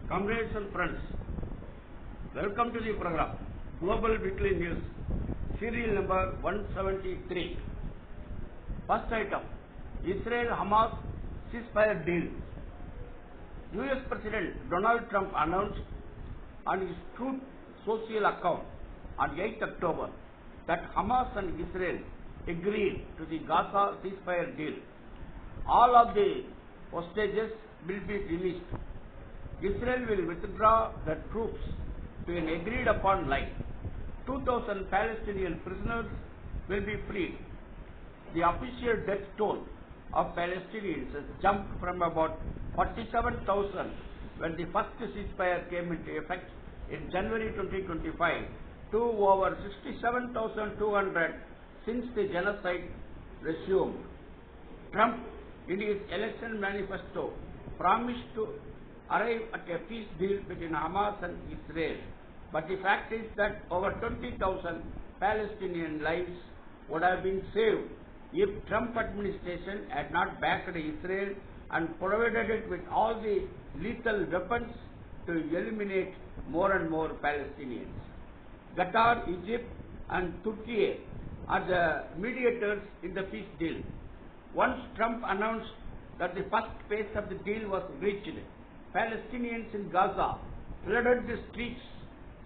Comrades and friends, welcome to the program Global Weekly News, serial number 173. First item, Israel-Hamas ceasefire deal. US President Donald Trump announced on his Truth Social account on 8th October that Hamas and Israel agreed to the Gaza ceasefire deal. All of the hostages will be released. Israel will withdraw the troops to an agreed upon line. 2,000 Palestinian prisoners will be freed. The official death toll of Palestinians has jumped from about 47,000 when the first ceasefire came into effect in January 2025 to over 67,200 since the genocide resumed. Trump, in his election manifesto, promised to arrive at a peace deal between Hamas and Israel. But the fact is that over 20,000 Palestinian lives would have been saved if Trump administration had not backed Israel and provided it with all the lethal weapons to eliminate more and more Palestinians. Qatar, Egypt and Turkey are the mediators in the peace deal. Once Trump announced that the first phase of the deal was reached, Palestinians in Gaza flooded the streets,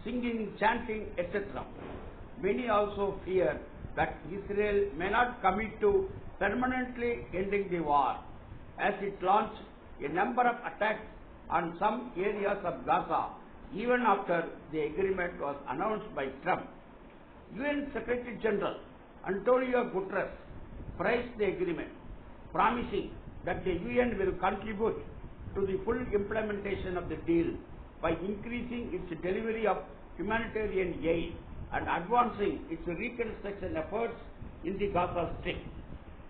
singing, chanting, etc. Many also fear that Israel may not commit to permanently ending the war, as it launched a number of attacks on some areas of Gaza even after the agreement was announced by Trump. UN Secretary General Antonio Guterres praised the agreement, promising that the UN will contribute to the full implementation of the deal by increasing its delivery of humanitarian aid and advancing its reconstruction efforts in the Gaza Strip.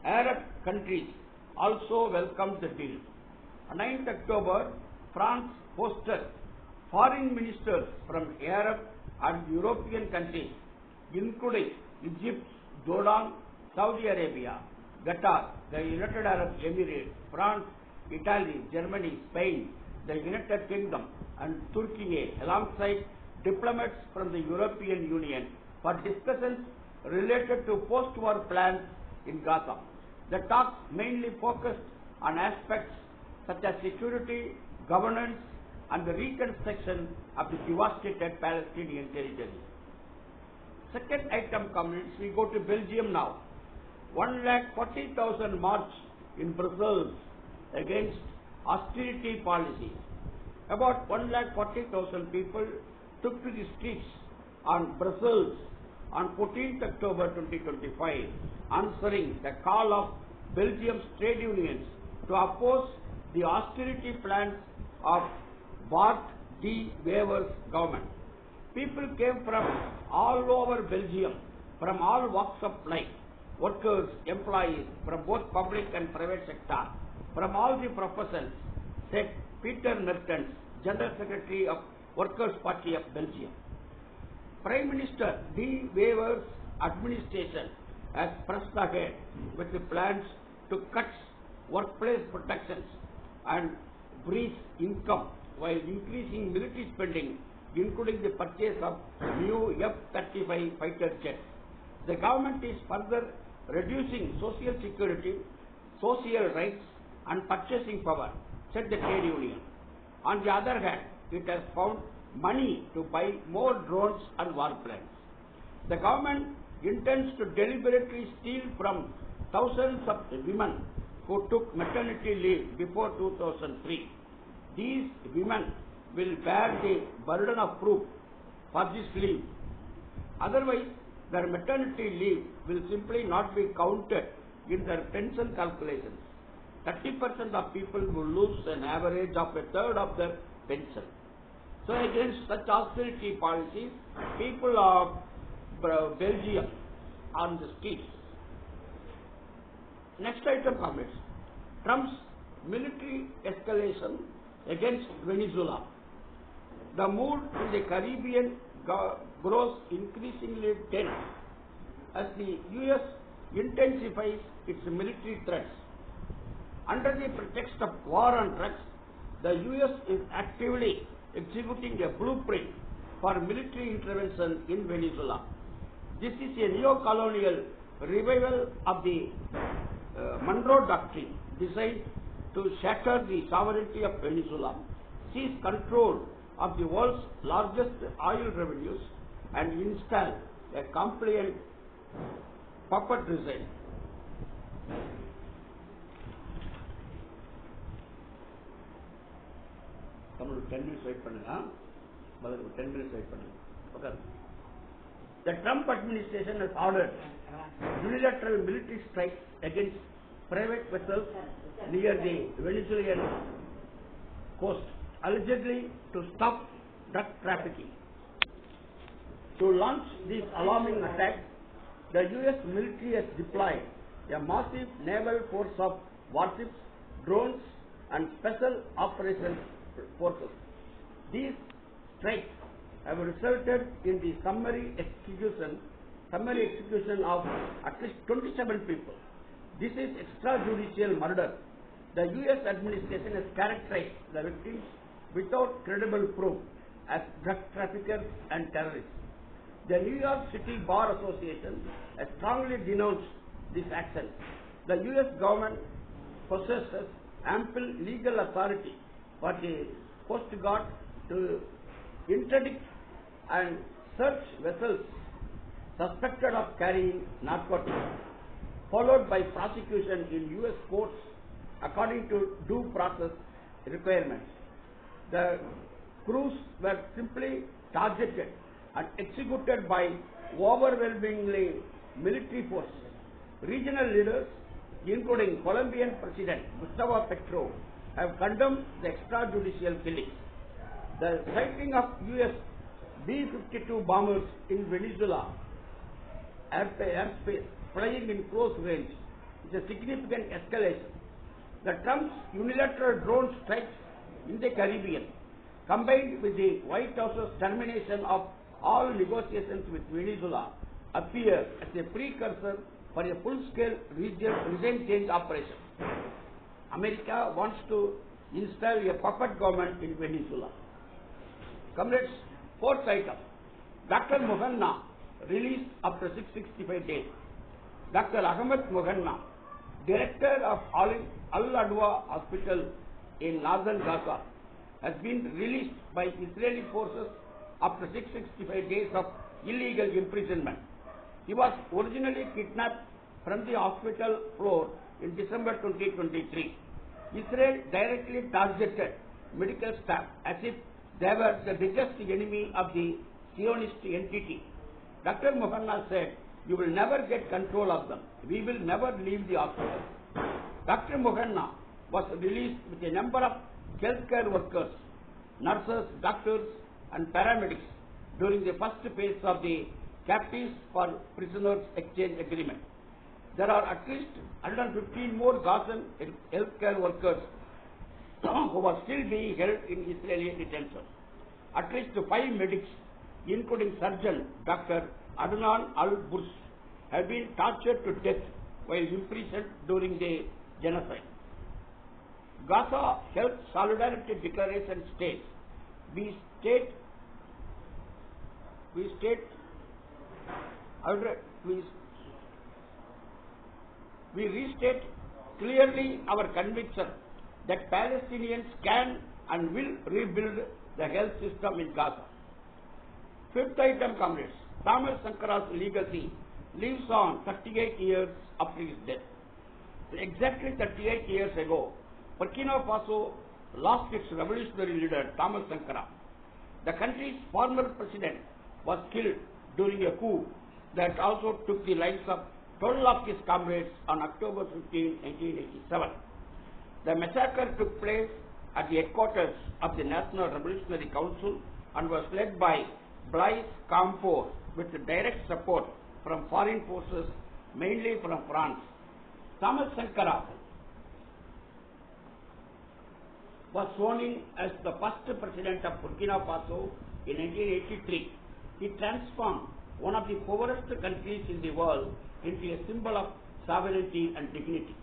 Arab countries also welcomed the deal. On 9th October, France hosted foreign ministers from Arab and European countries, including Egypt, Jordan, Saudi Arabia, Qatar, the United Arab Emirates, France, Italy, Germany, Spain, the United Kingdom and Turkey, alongside diplomats from the European Union for discussions related to post-war plans in Gaza. The talks mainly focused on aspects such as security, governance and the reconstruction of the devastated Palestinian territory. Second item comments, we go to Belgium now. 140,000 march in Brussels against austerity policies. About 140,000 people took to the streets on Brussels on 14th October 2025, answering the call of Belgium's trade unions to oppose the austerity plans of Bart De Wever's government. People came from all over Belgium, from all walks of life, workers, employees, from both public and private sector, from all the professions, said Peter Mertens, General Secretary of Workers' Party of Belgium. Prime Minister De Wever's administration has pressed ahead with the plans to cut workplace protections and freeze income while increasing military spending, including the purchase of new F-35 fighter jets. The government is further reducing social security, social rights and purchasing power, said the trade union. On the other hand, it has found money to buy more drones and warplanes. The government intends to deliberately steal from thousands of women who took maternity leave before 2003. These women will bear the burden of proof for this leave. Otherwise, their maternity leave will simply not be counted in their pension calculations. 30% of people will lose an average of a third of their pension. So against such austerity policies, people of Belgium on the streets. Next item comments. Trump's military escalation against Venezuela. The mood in the Caribbean grows increasingly tense as the US intensifies its military threats. Under the pretext of war on drugs, the US is actively executing a blueprint for military intervention in Venezuela. This is a neo-colonial revival of the Monroe Doctrine designed to shatter the sovereignty of Venezuela, seize control of the world's largest oil revenues, and install a compliant puppet regime. Come 10 minutes wait பண்ணுங்க. 10 minutes wait பண்ணுங்க. Okay. The Trump administration has ordered unilateral military strikes against private vessels near the Venezuelan coast, allegedly to stop drug trafficking. To launch these alarming attacks, the U.S. military has deployed a massive naval force of warships, drones, and special operations forces. These strikes have resulted in the summary execution of at least 27 people. This is extrajudicial murder. The U.S. administration has characterized the victims without credible proof as drug traffickers and terrorists. The New York City Bar Association has strongly denounced this action. The U.S. government possesses ample legal authority for the Coast Guard to interdict and search vessels suspected of carrying narcotics, followed by prosecution in U.S. courts according to due process requirements. The crews were simply targeted and executed by overwhelmingly military force. Regional leaders, including Colombian President Gustavo Petro, have condemned the extrajudicial killings. The sighting of U.S. B-52 bombers in Venezuela airspace flying in close range is a significant escalation. The Trump's unilateral drone strikes in the Caribbean, combined with the White House's termination of all negotiations with Venezuela, appear as a precursor for a full-scale regime change operation. America wants to install a puppet government in Venezuela. Comrades, fourth item, Dr. Muhanna released after 665 days. Dr. Ahmed Muhanna, director of Al-Adwa Hospital in northern Gaza, has been released by Israeli forces after 665 days of illegal imprisonment. He was originally kidnapped from the hospital floor in December 2023. Israel directly targeted medical staff as if they were the biggest enemy of the Zionist entity. Dr. Muhanna said, "You will never get control of them. We will never leave the hospital." Dr. Muhanna was released with a number of healthcare workers, nurses, doctors, and paramedics during the first phase of the Captives for Prisoners Exchange Agreement. There are at least 115 more Gazan healthcare workers who are still being held in Israeli detention. At least 5 medics, including surgeon Dr. Adnan Al-Bursh, have been tortured to death while imprisoned during the genocide. Gaza Health Solidarity Declaration states, we restate clearly our conviction that Palestinians can and will rebuild the health system in Gaza. Fifth item, comrades, Thomas Sankara's legacy lives on 38 years after his death. Exactly 38 years ago, Burkina Faso lost its revolutionary leader, Thomas Sankara. The country's former president was killed during a coup that also took the lives of 12 of his comrades on October 15, 1987. The massacre took place at the headquarters of the National Revolutionary Council and was led by Blaise Compaoré with direct support from foreign forces, mainly from France. Thomas Sankara was sworn in as the first president of Burkina Faso in 1983. He transformed one of the poorest countries in the world into a symbol of sovereignty and dignity.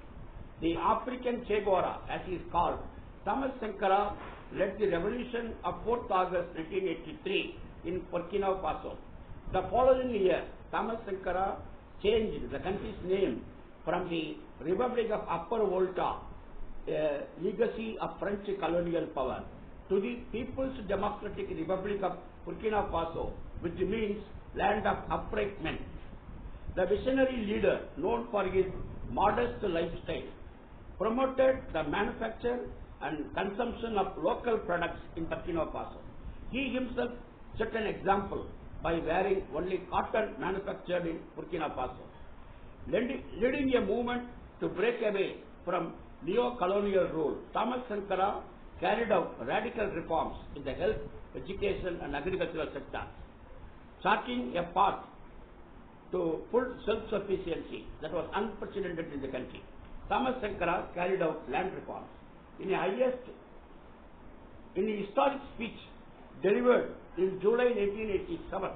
The African Che Guevara, as he is called, Thomas Sankara led the revolution of 4th August 1983 in Burkina Faso. The following year, Thomas Sankara changed the country's name from the Republic of Upper Volta, a legacy of French colonial power, to the People's Democratic Republic of Burkina Faso, which means land of upright men. The visionary leader, known for his modest lifestyle, promoted the manufacture and consumption of local products in Burkina Faso. He himself set an example by wearing only cotton manufactured in Burkina Faso. Leading a movement to break away from neo-colonial rule, Thomas Sankara carried out radical reforms in the health, education and agricultural sectors, charting a path to full self-sufficiency that was unprecedented in the country. Thomas Sankara carried out land reforms. In a historic speech delivered in July 1987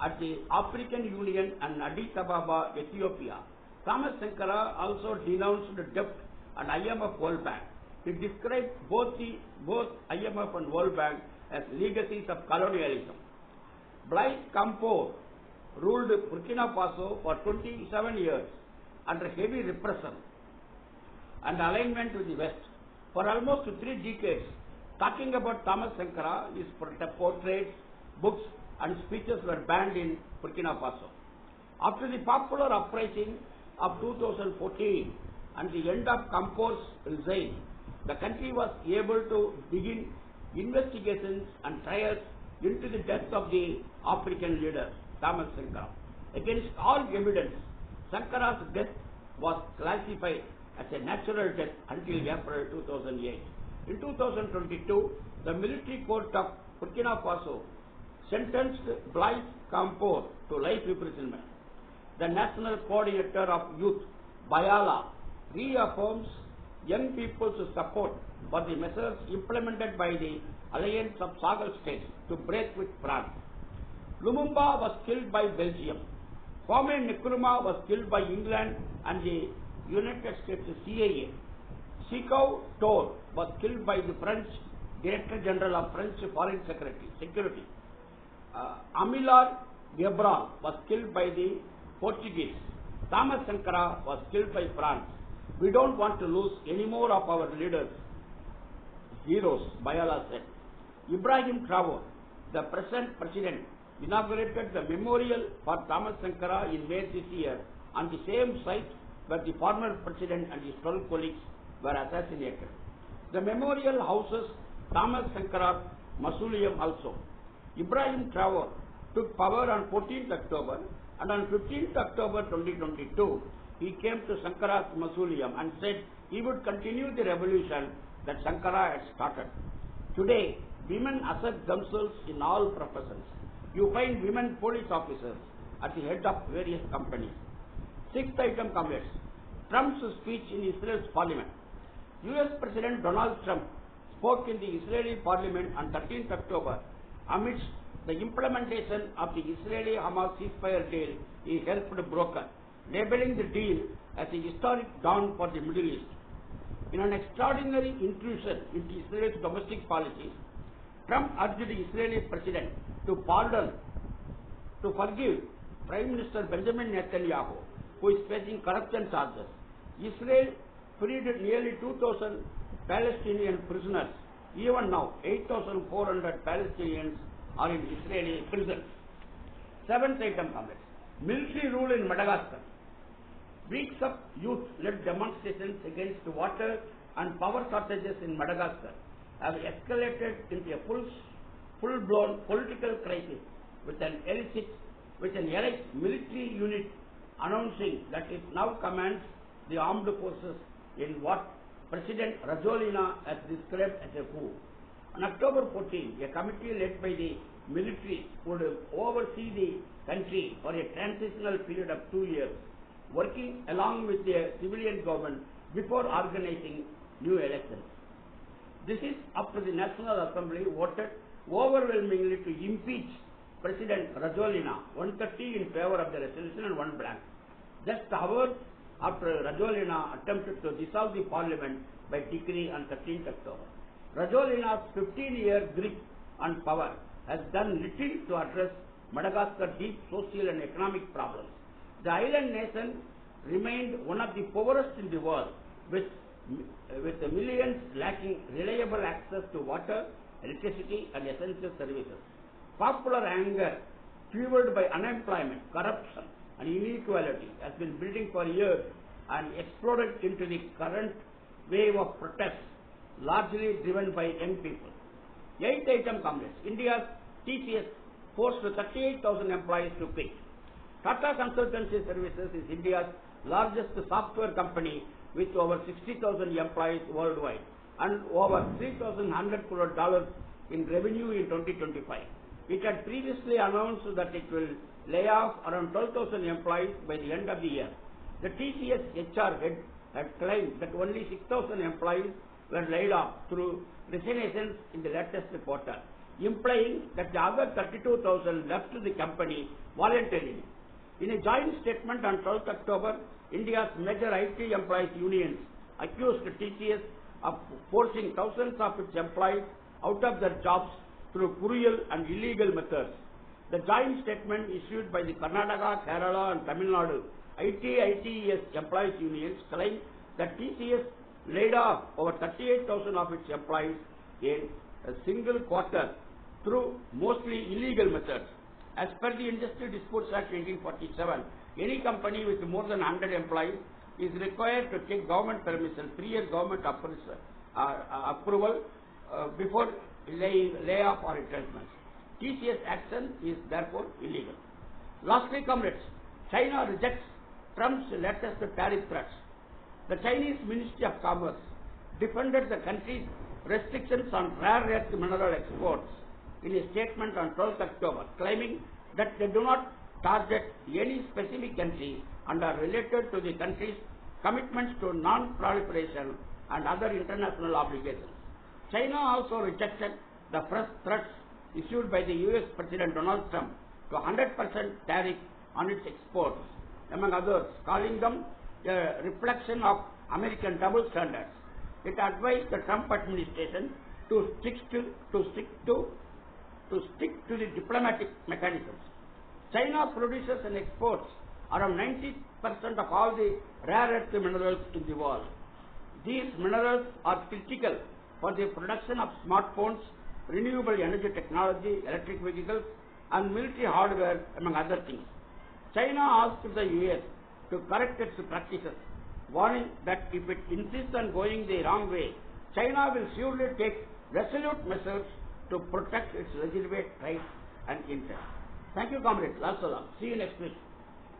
at the African Union and Addis Ababa, Ethiopia, Thomas Sankara also denounced debt and IMF World Bank. He described both IMF and World Bank as legacies of colonialism. Blaise Compaoré ruled Burkina Faso for 27 years under heavy repression and alignment with the West. For almost 3 decades, talking about Thomas Sankara, his portraits, books and speeches were banned in Burkina Faso. After the popular uprising of 2014 and the end of Compaoré's reign, the country was able to begin investigations and trials into the death of the African leader, Thomas Sankara. Against all evidence, Sankara's death was classified as a natural death until April 2008. In 2022, the military court of Burkina Faso sentenced Blaise Compaoré to life imprisonment. The National Coordinator of Youth, Bayala, reaffirms young people's support for the measures implemented by the Alliance of Sahel States to break with France. Lumumba was killed by Belgium. Kwame Nkrumah was killed by England and the United States CIA. Sékou Touré was killed by the French Director General of French Foreign Security. Amilcar Cabral was killed by the Portuguese. Thomas Sankara was killed by France. We don't want to lose any more of our leaders, heroes, Bayala said. Ibrahim Traoré, the present president, inaugurated the memorial for Thomas Sankara in May this year on the same site where the former president and his 12 colleagues were assassinated. The memorial houses Thomas Sankara's mausoleum also. Ibrahim Traoré took power on 14th October and on 15th October 2022, he came to Sankara's mausoleum and said he would continue the revolution that Sankara had started. Today, women assert themselves in all professions. You find women police officers at the head of various companies. 6th item comments. Trump's speech in Israel's parliament. US President Donald Trump spoke in the Israeli parliament on 13th October amidst the implementation of the Israeli-Hamas ceasefire deal he helped broker, labeling the deal as a historic dawn for the Middle East. In an extraordinary intrusion into Israel's domestic policies, Trump urged the Israeli president to forgive Prime Minister Benjamin Netanyahu, who is facing corruption charges. Israel freed nearly 2,000 Palestinian prisoners. Even now, 8,400 Palestinians are in Israeli prisons. 7th item comments. Military rule in Madagascar. Weeks of youth-led demonstrations against water and power shortages in Madagascar have escalated into a full-blown political crisis with an elite military unit announcing that it now commands the armed forces in what President Rajoelina has described as a coup. On October 14, a committee led by the military would oversee the country for a transitional period of 2 years, working along with the civilian government before organizing new elections. This is after the National Assembly voted overwhelmingly to impeach President Rajoelina, 130 in favor of the resolution and 1 blank. Just hours after Rajoelina attempted to dissolve the parliament by decree on 13th October. Rajolina's 15-year grip on power has done little to address Madagascar's deep social and economic problems. The island nation remained one of the poorest in the world, with millions lacking reliable access to water, electricity, and essential services. Popular anger, fueled by unemployment, corruption, and inequality, has been building for years and exploded into the current wave of protests, largely driven by young people. 8-item comrades. India's TCS forced 38,000 employees to quit. Tata Consultancy Services is India's largest software company with over 60,000 employees worldwide and over $3,100 crore in revenue in 2025. It had previously announced that it will lay off around 12,000 employees by the end of the year. The TCS HR head had claimed that only 6,000 employees were laid off through resignations in the latest quarter, implying that the other 32,000 left the company voluntarily. In a joint statement on 12th October, India's major IT employees unions accused TCS of forcing thousands of its employees out of their jobs through cruel and illegal methods. The joint statement issued by the Karnataka, Kerala and Tamil Nadu ITES employees unions claimed that TCS laid off over 38,000 of its employees in a single quarter through mostly illegal methods. As per the Industry Disputes Act 1947, any company with more than 100 employees is required to take government permission, prior government approval before layoff or retrenchment. TCS action is therefore illegal. Lastly, comrades, China rejects Trump's latest tariff threats. The Chinese Ministry of Commerce defended the country's restrictions on rare earth mineral exports in a statement on 12th October, claiming that they do not target any specific country and are related to the country's commitments to non-proliferation and other international obligations. China also rejected the first threats issued by the US President Donald Trump to 100% tariff on its exports, among others, calling them a reflection of American double standards. It advised the Trump administration to stick to the diplomatic mechanisms. China produces and exports around 90% of all the rare earth minerals in the world. These minerals are critical for the production of smartphones, renewable energy technology, electric vehicles, and military hardware, among other things. China asked the US to correct its practices, warning that if it insists on going the wrong way, China will surely take resolute measures to protect its legitimate rights and interests. Thank you, comrades. See you next week.